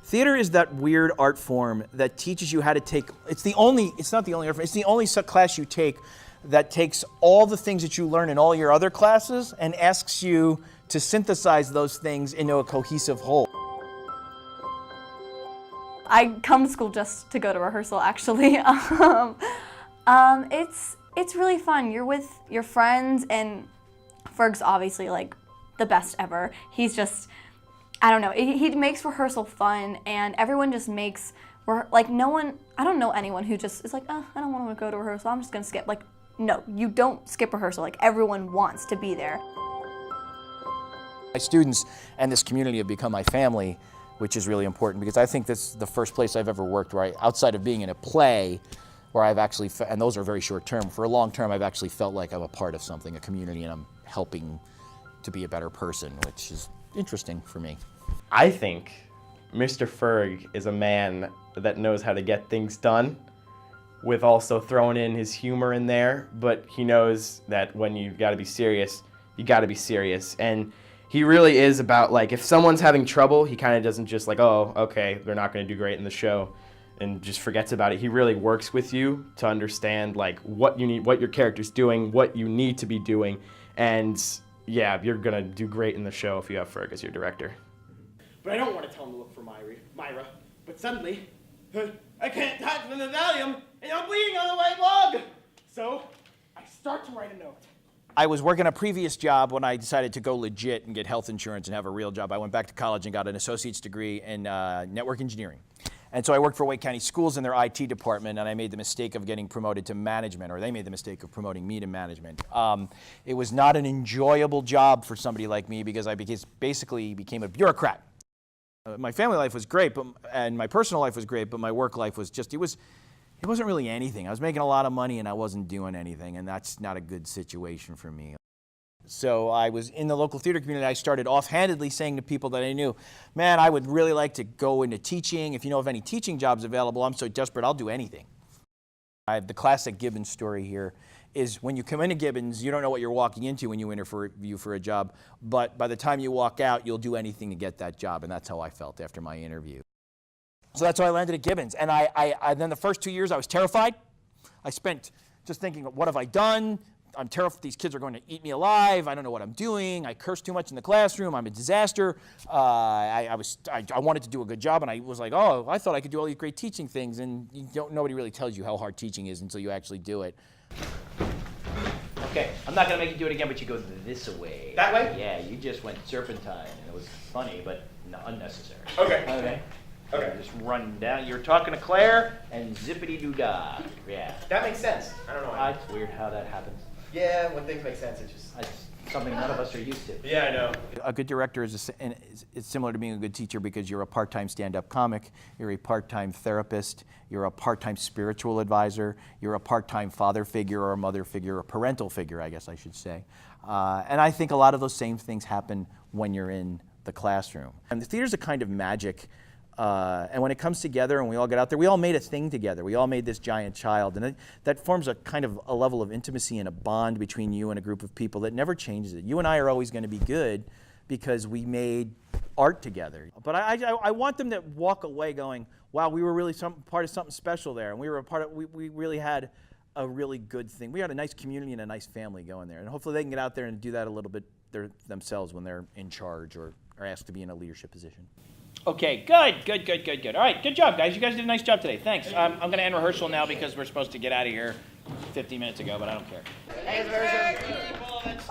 Theater is that weird art form that teaches you how to take, it's not the only art form, it's the only class you take that takes all the things that you learn in all your other classes and asks you to synthesize those things into a cohesive whole. I come to school just to go to rehearsal, actually. It's really fun. You're with your friends, and Ferg's obviously like the best ever. He's just, I don't know, he makes rehearsal fun, and everyone just makes, like, no one, I don't know anyone who just is like, oh, I don't want to go to rehearsal, I'm just gonna skip. Like, no, you don't skip rehearsal. Like, everyone wants to be there. My students and this community have become my family, which is really important because I think this is the first place I've ever worked where outside of being in a play, where I've actually, and those are very short term, for a long term I've actually felt like I'm a part of something, a community, and I'm helping to be a better person, which is interesting for me. I think Mr. Ferg is a man that knows how to get things done, with also throwing in his humor in there, but he knows that when you've got to be serious, you got to be serious. And he really is about, like, if someone's having trouble, he kind of doesn't just like, oh, okay, they're not going to do great in the show, and just forgets about it. He really works with you to understand, like, what you need, what your character's doing, what you need to be doing, and yeah, you're going to do great in the show if you have Ferg as your director. But I don't want to tell him to look for Myra. But suddenly, I can't touch the Valium, and I'm bleeding on the right log. So I start to write a note. I was working a previous job when I decided to go legit and get health insurance and have a real job. I went back to college and got an associate's degree in network engineering. And so I worked for Wake County Schools in their IT department, and I made the mistake of getting promoted to management, or they made the mistake of promoting me to management. It was not an enjoyable job for somebody like me because I basically became a bureaucrat. My family life was great, and my personal life was great, but my work life was just, it wasn't really anything. I was making a lot of money and I wasn't doing anything, and that's not a good situation for me. So I was in the local theater community. I started offhandedly saying to people that I knew, man, I would really like to go into teaching. If you know of any teaching jobs available, I'm so desperate, I'll do anything. I have the classic Gibbons story here is when you come into Gibbons, you don't know what you're walking into when you interview for a job, but by the time you walk out, you'll do anything to get that job, and that's how I felt after my interview. So that's how I landed at Gibbons, and then the first 2 years I was terrified. I spent just thinking, what have I done? I'm terrified these kids are going to eat me alive. I don't know what I'm doing. I curse too much in the classroom. I'm a disaster. I wanted to do a good job, and I was like, oh, I thought I could do all these great teaching things, and nobody really tells you how hard teaching is until you actually do it. Okay, I'm not going to make you do it again, but you go this way. That way? Yeah, you just went serpentine, and it was funny, but unnecessary. Okay. Okay. Okay. Just run down. You're talking to Claire, and zippity-doo-dah. Yeah. That makes sense. I don't know why. It's weird how that happens. Yeah, when things make sense, it's just... It's something none of us are used to. Yeah, I know. A good director is similar to being a good teacher because you're a part-time stand-up comic, you're a part-time therapist, you're a part-time spiritual advisor, you're a part-time father figure or a mother figure, a parental figure, I guess I should say. And I think a lot of those same things happen when you're in the classroom. And the theater's a kind of magic. And when it comes together and we all get out there, we all made a thing together. We all made this giant child. And that forms a kind of a level of intimacy and a bond between you and a group of people that never changes it. You and I are always going to be good because we made art together. But I want them to walk away going, wow, we were really part of something special there. And we were we really had a really good thing. We had a nice community and a nice family going there. And hopefully they can get out there and do that a little bit themselves when they're in charge or are asked to be in a leadership position. Okay, good. All right, good job, guys. You guys did a nice job today. Thanks. I'm going to end rehearsal now because we're supposed to get out of here 15 minutes ago, but I don't care. Thanks,